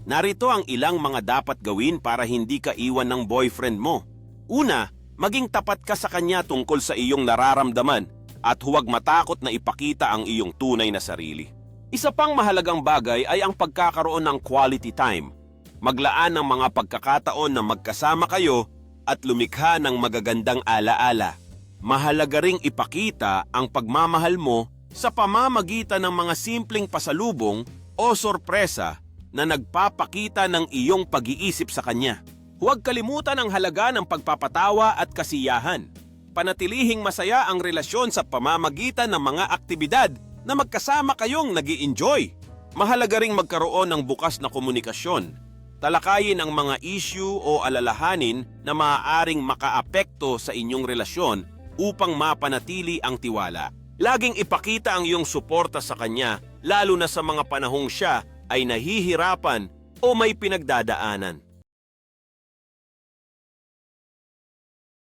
Narito ang ilang mga dapat gawin para hindi ka iwan ng boyfriend mo. Una, maging tapat ka sa kanya tungkol sa iyong nararamdaman at huwag matakot na ipakita ang iyong tunay na sarili. Isa pang mahalagang bagay ay ang pagkakaroon ng quality time. Maglaan ng mga pagkakataon na magkasama kayo at lumikha ng magagandang alaala. Mahalaga ring ipakita ang pagmamahal mo sa pamamagitan ng mga simpleng pasalubong o sorpresa na nagpapakita ng iyong pag-iisip sa kanya. Huwag kalimutan ang halaga ng pagpapatawa at kasiyahan. Panatilihing masaya ang relasyon sa pamamagitan ng mga aktibidad na magkasama kayong nag-i-enjoy. Mahalaga ring magkaroon ng bukas na komunikasyon. Talakayin ang mga issue o alalahanin na maaaring makaapekto sa inyong relasyon upang mapanatili ang tiwala. Laging ipakita ang iyong suporta sa kanya, lalo na sa mga panahong siya ay nahihirapan o may pinagdadaanan.